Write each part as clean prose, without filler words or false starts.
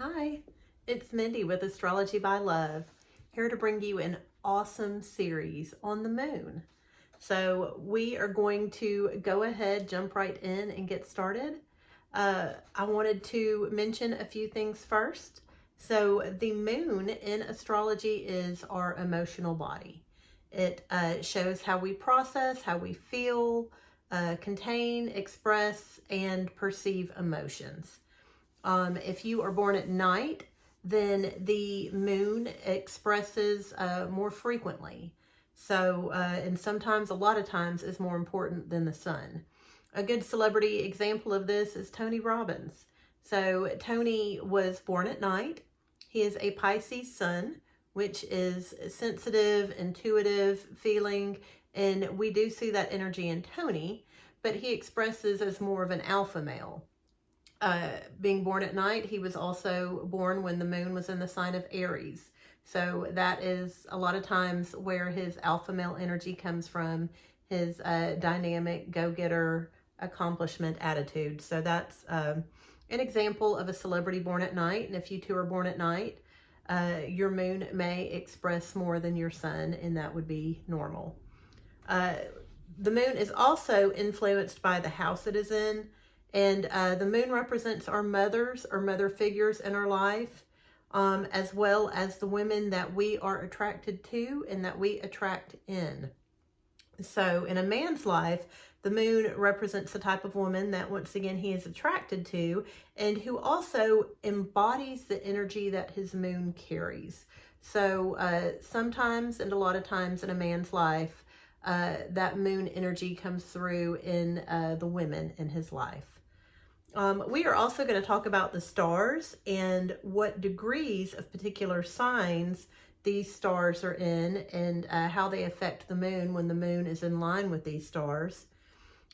Hi, it's Mindy with Astrology by Love, here to bring you an awesome series on the moon. So we are going to go ahead, jump right in and get started. I wanted to mention a few things first. So the moon in astrology is our emotional body. It shows how we process, how we feel, contain, express, and perceive emotions. If you are born at night, then the moon expresses more frequently. So, and sometimes, a lot of times, is more important than the sun. A good celebrity example of this is Tony Robbins. So, Tony was born at night. He is a Pisces sun, which is sensitive, intuitive, feeling, and we do see that energy in Tony, but he expresses as more of an alpha male. Being born at night, he was also born when the moon was in the sign of Aries. So that is a lot of times where his alpha male energy comes from, his dynamic, go-getter, accomplishment attitude. So that's an example of a celebrity born at night. And if you two are born at night, your moon may express more than your sun, and that would be normal. The moon is also influenced by the house it is in. And the moon represents our mothers or mother figures in our life, as well as the women that we are attracted to and that we attract in. So in a man's life, the moon represents the type of woman that, once again, he is attracted to and who also embodies the energy that his moon carries. So sometimes, and a lot of times in a man's life, that moon energy comes through in the women in his life. We are also going to talk about the stars and what degrees of particular signs these stars are in, and how they affect the moon when the moon is in line with these stars.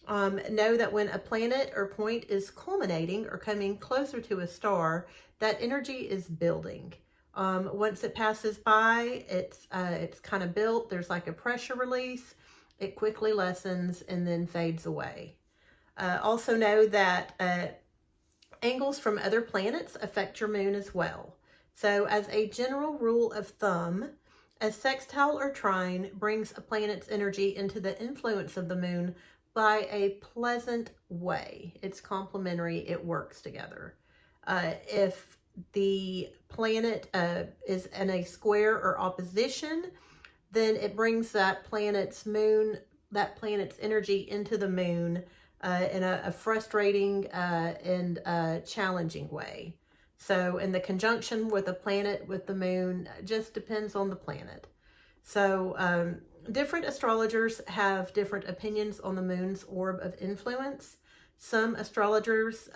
Know that when a planet or point is culminating or coming closer to a star, that energy is building. Once it passes by, it's kind of built. There's like a pressure release. It quickly lessens and then fades away. Also know that angles from other planets affect your moon as well. So as a general rule of thumb, a sextile or trine brings a planet's energy into the influence of the moon by a pleasant way. It's complementary, it works together. If the planet is in a square or opposition, then it brings that planet's energy into the moon in a frustrating and challenging way. So in the conjunction with a planet with the moon just depends on the planet. So different astrologers have different opinions on the moon's orb of influence. Some astrologers,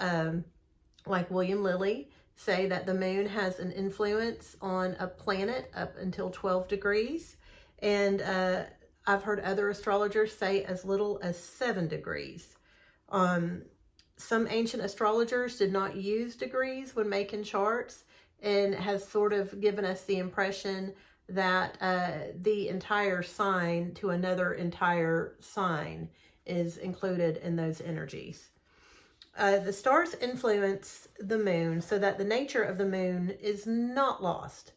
like William Lilly, say that the moon has an influence on a planet up until 12 degrees. And I've heard other astrologers say as little as 7 degrees. Some ancient astrologers did not use degrees when making charts, and has sort of given us the impression that the entire sign to another entire sign is included in those energies. The stars influence the moon so that the nature of the moon is not lost.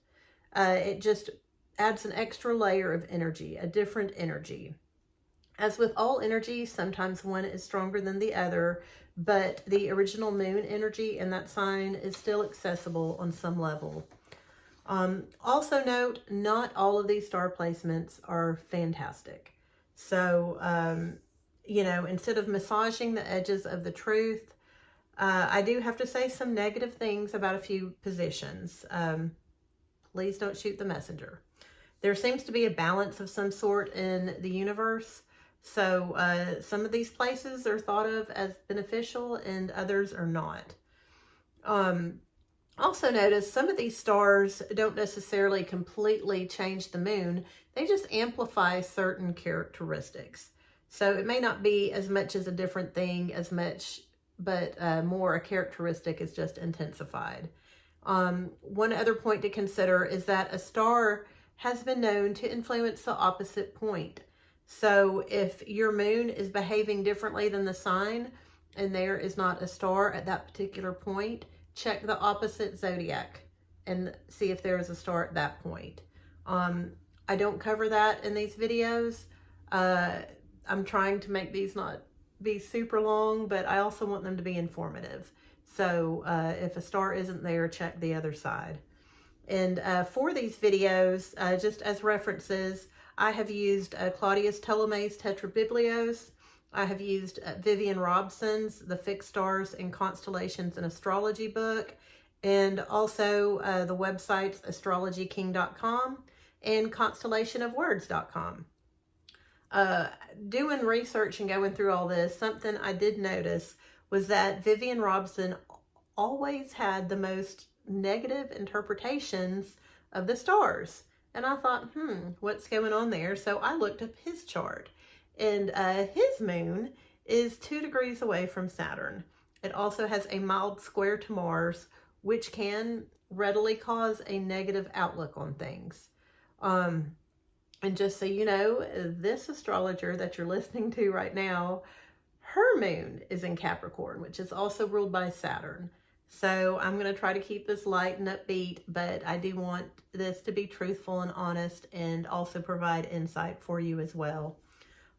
It just adds an extra layer of energy, a different energy. As with all energy, sometimes one is stronger than the other, but the original moon energy in that sign is still accessible on some level. Also note, not all of these star placements are fantastic. So, instead of massaging the edges of the truth, I do have to say some negative things about a few positions. Please don't shoot the messenger. There seems to be a balance of some sort in the universe. So some of these places are thought of as beneficial and others are not. Also notice some of these stars don't necessarily completely change the moon. They just amplify certain characteristics. So it may not be as much as a different thing as much, but more a characteristic is just intensified. One other point to consider is that a star has been known to influence the opposite point. So if your moon is behaving differently than the sign and there is not a star at that particular point, check the opposite zodiac and see if there is a star at that point. I don't cover that in these videos. I'm trying to make these not be super long, but I also want them to be informative. So if a star isn't there, check the other side. And for these videos, just as references, I have used Claudius Ptolemy's Tetrabiblios. I have used Vivian Robson's The Fixed Stars and Constellations in Astrology book, and also the websites astrologyking.com and constellationofwords.com. Doing research and going through all this, something I did notice was that Vivian Robson always had the most negative interpretations of the stars. And I thought, what's going on there? So I looked up his chart, and his moon is 2 degrees away from Saturn. It also has a mild square to Mars, which can readily cause a negative outlook on things. And just so you know, this astrologer that you're listening to right now, her moon is in Capricorn, which is also ruled by Saturn. So I'm going to try to keep this light and upbeat, but I do want this to be truthful and honest and also provide insight for you as well.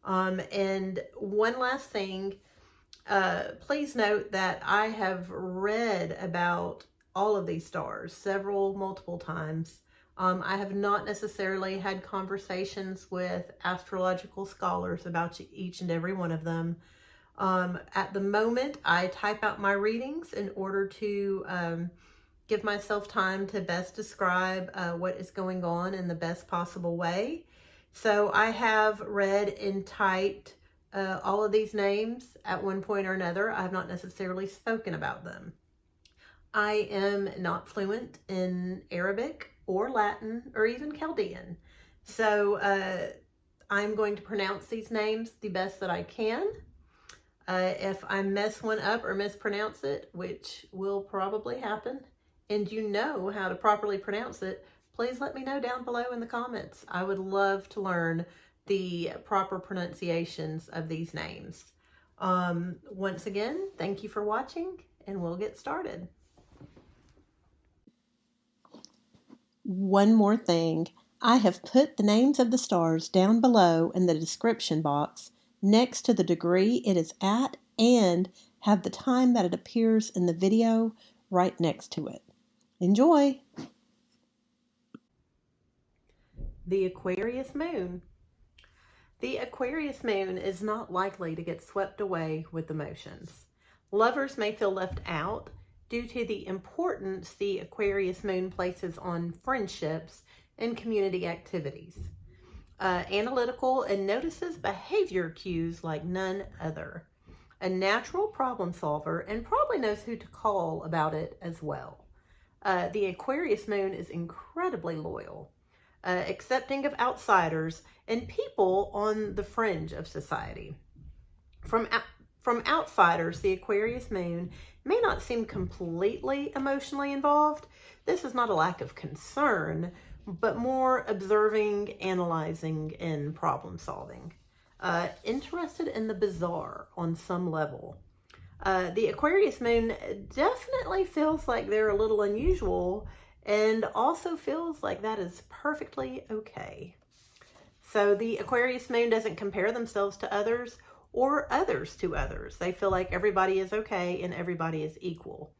And one last thing, please note that I have read about all of these stars multiple times. I have not necessarily had conversations with astrological scholars about each and every one of them. At the moment, I type out my readings in order to give myself time to best describe what is going on in the best possible way. So I have read and typed all of these names at one point or another. I have not necessarily spoken about them. I am not fluent in Arabic or Latin or even Chaldean. So I'm going to pronounce these names the best that I can. If I mess one up or mispronounce it, which will probably happen, and you know how to properly pronounce it, please let me know down below in the comments. I would love to learn the proper pronunciations of these names. Once again, thank you for watching, and we'll get started. One more thing. I have put the names of the stars down below in the description box next to the degree it is at, and have the time that it appears in the video right next to it. Enjoy! The Aquarius Moon. The Aquarius Moon is not likely to get swept away with emotions. Lovers may feel left out due to the importance the Aquarius Moon places on friendships and community activities. Analytical and notices behavior cues like none other. A natural problem solver, and probably knows who to call about it as well. The Aquarius Moon is incredibly loyal, accepting of outsiders and people on the fringe of society. From outsiders, the Aquarius Moon may not seem completely emotionally involved. This is not a lack of concern, but more observing, analyzing, and problem solving. Interested in the bizarre on some level. The Aquarius Moon definitely feels like they're a little unusual, and also feels like that is perfectly okay. So the Aquarius Moon doesn't compare themselves to others or others to others. They feel like everybody is okay and everybody is equal.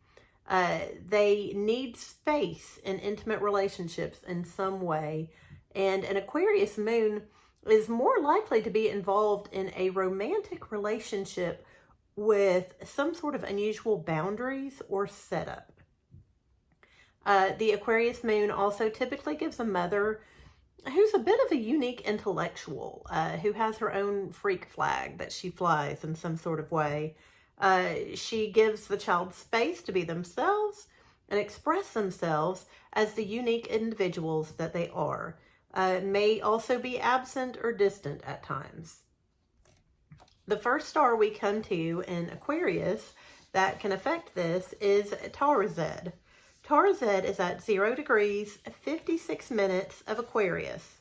They need space in intimate relationships in some way, and an Aquarius Moon is more likely to be involved in a romantic relationship with some sort of unusual boundaries or setup. The Aquarius Moon also typically gives a mother who's a bit of a unique intellectual, who has her own freak flag that she flies in some sort of way. She gives the child space to be themselves and express themselves as the unique individuals that they are. May also be absent or distant at times. The first star we come to in Aquarius that can affect this is Tarazed. Tarazed is at 0 degrees, 56 minutes of Aquarius.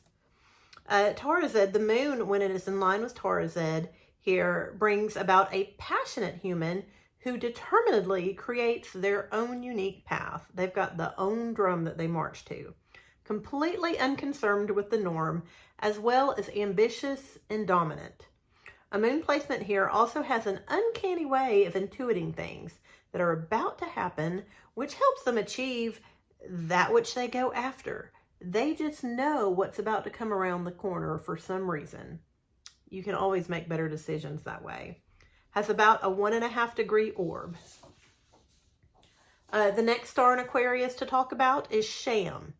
Tarazed, the moon, when it is in line with Tarazed here, brings about a passionate human who determinedly creates their own unique path. They've got their own drum that they march to, completely unconcerned with the norm, as well as ambitious and dominant. A moon placement here also has an uncanny way of intuiting things that are about to happen, which helps them achieve that which they go after. They just know what's about to come around the corner for some reason. You can always make better decisions that way. Has about a 1.5 degree orb. The next star in Aquarius to talk about is Sham.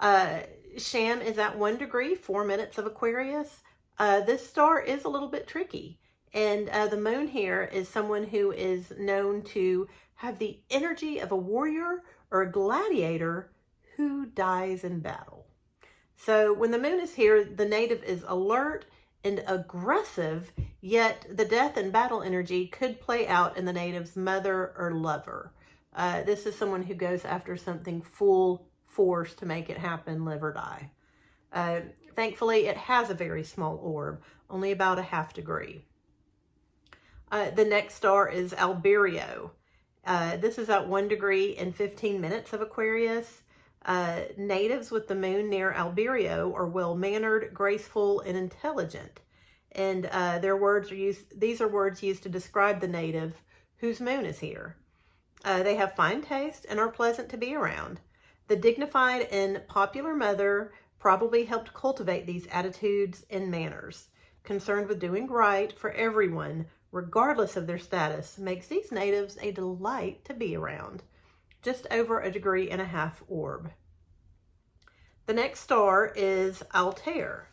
Sham is at 1 degree, 4 minutes of Aquarius. This star is a little bit tricky. And the moon here is someone who is known to have the energy of a warrior or a gladiator who dies in battle. So when the moon is here, the native is alert and aggressive, yet the death and battle energy could play out in the native's mother or lover. This is someone who goes after something full force to make it happen, live or die. Thankfully, it has a very small orb, only about a 1/2 degree. The next star is Albireo. This is at 1 degree and 15 minutes of Aquarius. Natives with the moon near Albireo are well-mannered, graceful, and intelligent. And these are words used to describe the native whose moon is here. They have fine taste and are pleasant to be around. The dignified and popular mother probably helped cultivate these attitudes and manners. Concerned with doing right for everyone, regardless of their status, makes these natives a delight to be around. Just over a 1.5 degree orb. The next star is Altair.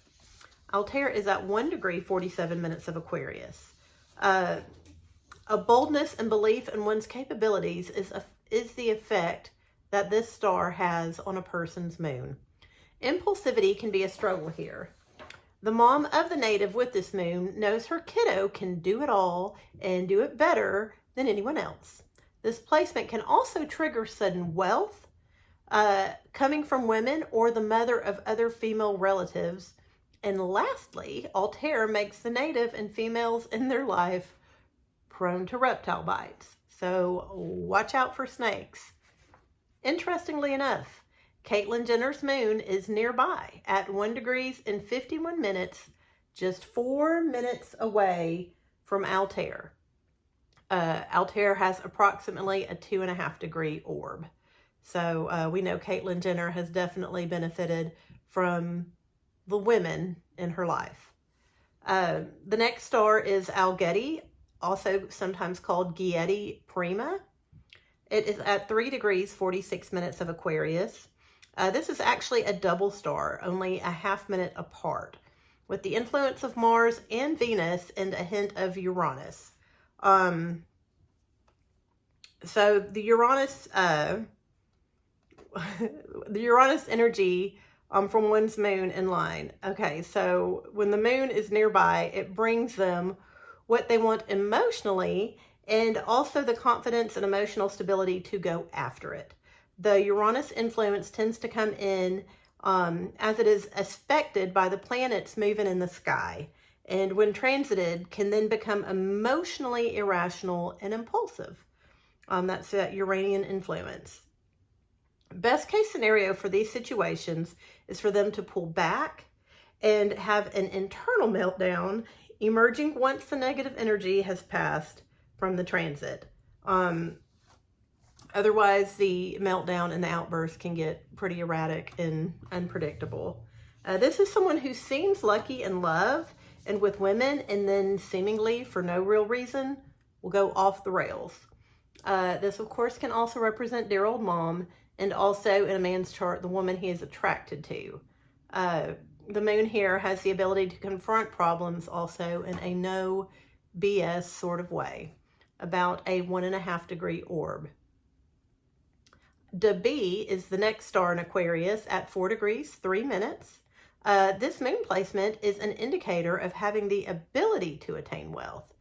Altair is at 1 degree, 47 minutes of Aquarius. A boldness and belief in one's capabilities is the effect that this star has on a person's moon. Impulsivity can be a struggle here. The mom of the native with this moon knows her kiddo can do it all and do it better than anyone else. This placement can also trigger sudden wealth coming from women or the mother of other female relatives. And lastly, Altair makes the native and females in their life prone to reptile bites. So watch out for snakes. Interestingly enough, Caitlyn Jenner's moon is nearby at 1 degree and 51 minutes, just 4 minutes away from Altair. Altair has approximately a 2.5 degree orb. So we know Caitlyn Jenner has definitely benefited from the women in her life. The next star is Algedi, also sometimes called Giedi Prima. It is at 3 degrees, 46 minutes of Aquarius. This is actually a double star, only a 1/2 minute apart, with the influence of Mars and Venus and a hint of Uranus. So the Uranus energy from one's moon in line. Okay, so when the moon is nearby, it brings them what they want emotionally and also the confidence and emotional stability to go after it. The Uranus influence tends to come in as it is aspected by the planets moving in the sky, and when transited can then become emotionally irrational and impulsive. That's that Uranian influence. Best case scenario for these situations is for them to pull back and have an internal meltdown, emerging once the negative energy has passed from the transit. Otherwise, the meltdown and the outburst can get pretty erratic and unpredictable. This is someone who seems lucky in love and with women, and then seemingly for no real reason will go off the rails. This, of course, can also represent dear old mom, and also in a man's chart, the woman he is attracted to. The moon here has the ability to confront problems also in a no BS sort of way, about a 1.5 degree orb. Dabih is the next star in Aquarius at 4 degrees, 3 minutes. This moon placement is an indicator of having the ability to attain wealth.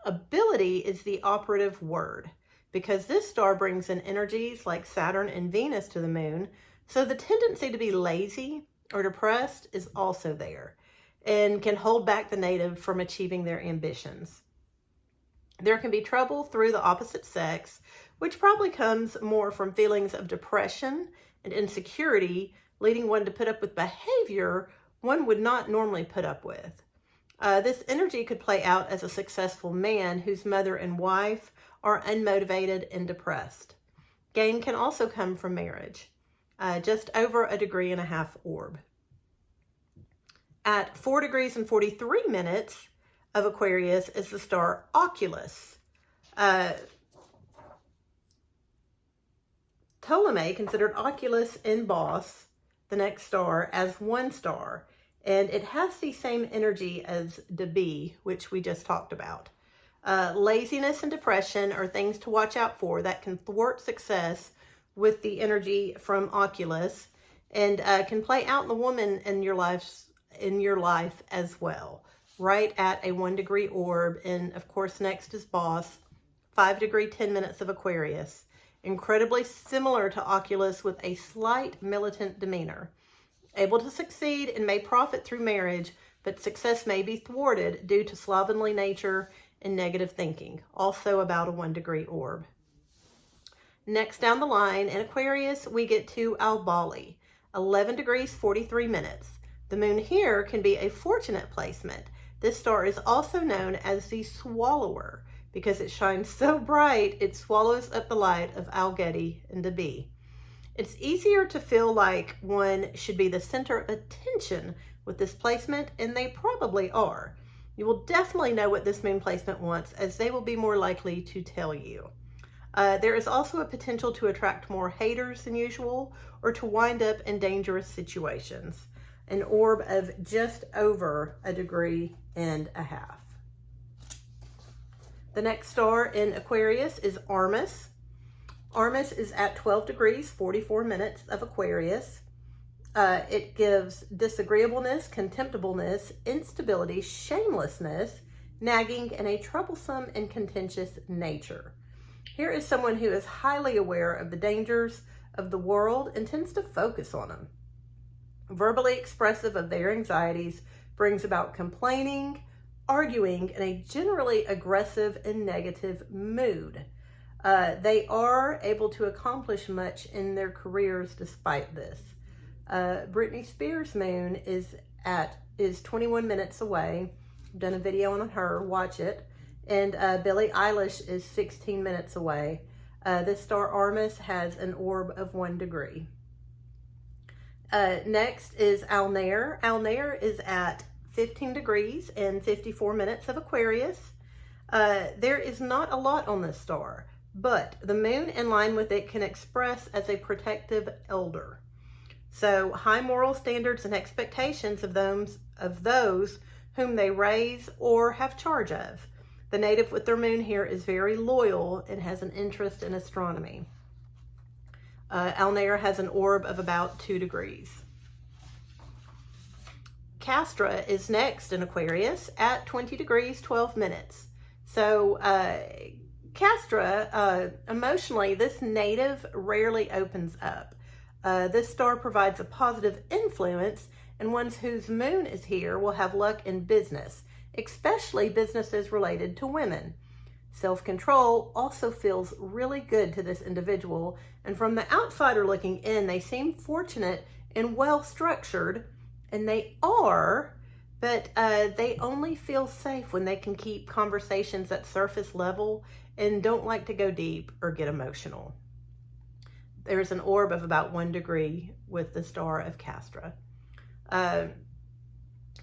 Ability is the operative word because this star brings in energies like Saturn and Venus to the moon, so the tendency to be lazy or depressed is also there and can hold back the native from achieving their ambitions. There can be trouble through the opposite sex, which probably comes more from feelings of depression and insecurity, leading one to put up with behavior one would not normally put up with. This energy could play out as a successful man whose mother and wife are unmotivated and depressed. Gain can also come from marriage. Just over 1.5 degrees orb. At 4 degrees and 43 minutes of Aquarius is the star Oculus. Ptolemy considered Oculus in Boss, the next star, as 1 star, and it has the same energy as Dabih, which we just talked about. Laziness and depression are things to watch out for that can thwart success with the energy from Oculus, and can play out in the woman in your life as well. Right at a 1 degree orb, and of course next is Boss, 5 degree 10 minutes of Aquarius. Incredibly similar to Oculus with a slight militant demeanor. Able to succeed and may profit through marriage, but success may be thwarted due to slovenly nature and negative thinking. Also about a 1 degree orb. Next down the line in Aquarius, we get to Albali, 11 degrees 43 minutes. The moon here can be a fortunate placement. This star is also known as the Swallower because it shines so bright it swallows up the light of Algedi and Dabih. It's easier to feel like one should be the center of attention with this placement, and they probably are. You will definitely know what this moon placement wants, as they will be more likely to tell you. There is also a potential to attract more haters than usual, or to wind up in dangerous situations. An orb of just over 1.5 degrees. The next star in Aquarius is Armus. Armus is at 12 degrees 44 minutes of Aquarius. It gives disagreeableness, contemptibleness, instability, shamelessness, nagging, and a troublesome and contentious nature. Here is someone who is highly aware of the dangers of the world and tends to focus on them. Verbally expressive of their anxieties, brings about complaining, arguing, and a generally aggressive and negative mood. They are able to accomplish much in their careers despite this. Britney Spears' moon is 21 minutes away. I've done a video on her, watch it. And Billie Eilish is 16 minutes away. This star Armus has an orb of 1 degree. Next is Alnair. Alnair is at 15 degrees and 54 minutes of Aquarius. There is not a lot on this star, but the moon in line with it can express as a protective elder. So high moral standards and expectations of those whom they raise or have charge of. The native with their moon here is very loyal and has an interest in astronomy. Alnair has an orb of about 2 degrees. Castra is next in Aquarius at 20 degrees 12 minutes. So Castra, emotionally, this native rarely opens up. This star provides a positive influence, and ones whose moon is here will have luck in business, especially businesses related to women. Self-control also feels really good to this individual, and from the outsider looking in, they seem fortunate and well-structured, and they are, but they only feel safe when they can keep conversations at surface level and don't like to go deep or get emotional. There's an orb of about 1 degree with the star of Castra.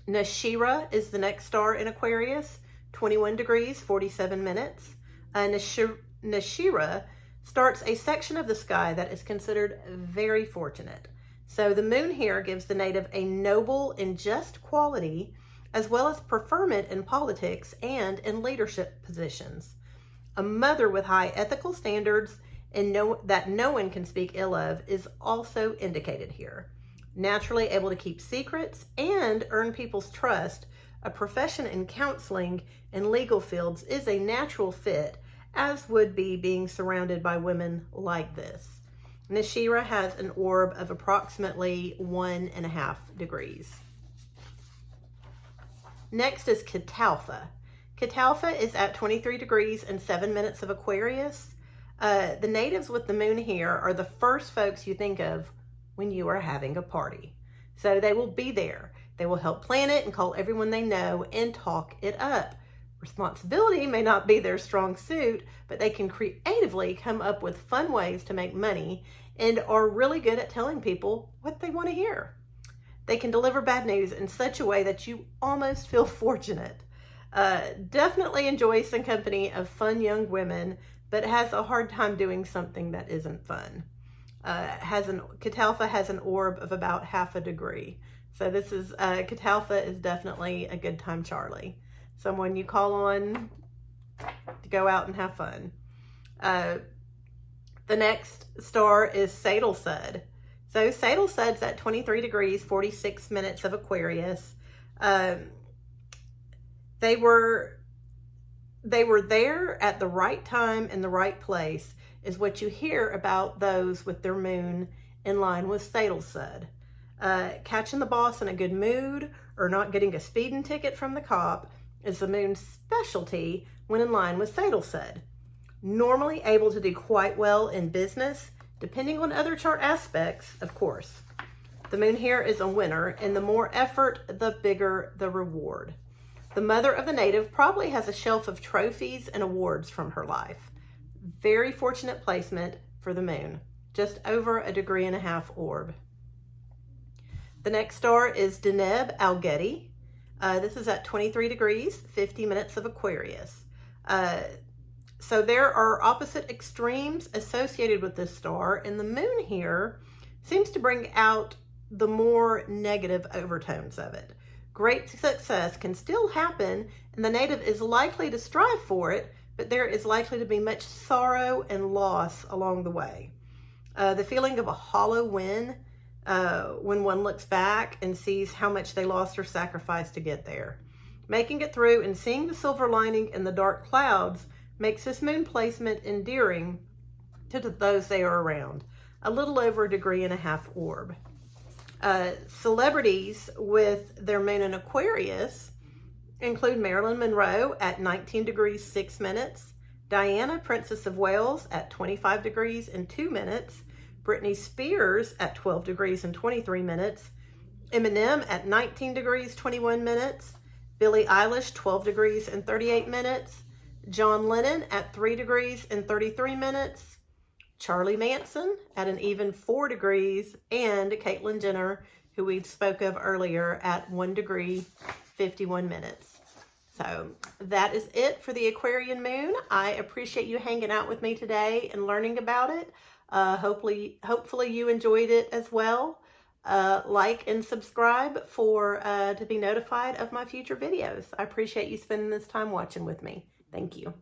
Nashira is the next star in Aquarius, 21 degrees, 47 minutes. Nashira starts a section of the sky that is considered very fortunate. So the moon here gives the native a noble and just quality, as well as preferment in politics and in leadership positions. A mother with high ethical standards and that no one can speak ill of is also indicated here. Naturally able to keep secrets and earn people's trust, a profession in counseling and legal fields is a natural fit, as would be being surrounded by women like this. Nashira has an orb of approximately 1.5 degrees. Next is Kitalpha. Kitalpha is at 23 degrees and 7 minutes of Aquarius. The natives with the moon here are the first folks you think of when you are having a party. So they will be there. They will help plan it and call everyone they know and talk it up. Responsibility may not be their strong suit, but they can creatively come up with fun ways to make money and are really good at telling people what they want to hear. They can deliver bad news in such a way that you almost feel fortunate. Definitely enjoys some company of fun young women, but has a hard time doing something that isn't fun. Kitalpha has an orb of about 1/2 degree. So this is, Kitalpha is definitely a good time Charlie. Someone you call on to go out and have fun. The next star is Sadalsuud. So Sadalsuud's at 23 degrees, 46 minutes of Aquarius. They were there at the right time in the right place is what you hear about those with their moon in line with Sadalsuud. Catching the boss in a good mood or not getting a speeding ticket from the cop is the moon's specialty when in line with Sadalsuud. Normally able to do quite well in business, depending on other chart aspects, of course. The moon here is a winner, and the more effort, the bigger the reward. The mother of the native probably has a shelf of trophies and awards from her life. Very fortunate placement for the moon, just over 1.5 degree orb. The next star is Deneb, Algedi. This is at 23 degrees, 50 minutes of Aquarius. So there are opposite extremes associated with this star, and the moon here seems to bring out the more negative overtones of it. Great success can still happen, and the native is likely to strive for it, but there is likely to be much sorrow and loss along the way. The feeling of a hollow win when one looks back and sees how much they lost or sacrificed to get there. Making it through and seeing the silver lining in the dark clouds makes this moon placement endearing to those they are around. A little over 1.5 degree orb. Celebrities with their moon in Aquarius include Marilyn Monroe at 19 degrees 6 minutes, Diana, Princess of Wales at 25 degrees and 2 minutes, Britney Spears at 12 degrees and 23 minutes, Eminem at 19 degrees 21 minutes, Billie Eilish 12 degrees and 38 minutes, John Lennon at 3 degrees and 33 minutes, Charlie Manson at an even 4 degrees, and Caitlyn Jenner, who we spoke of earlier, at 1 degree, 51 minutes. So that is it for the Aquarian moon. I appreciate you hanging out with me today and learning about it. Hopefully you enjoyed it as well. Like and subscribe to be notified of my future videos. I appreciate you spending this time watching with me. Thank you.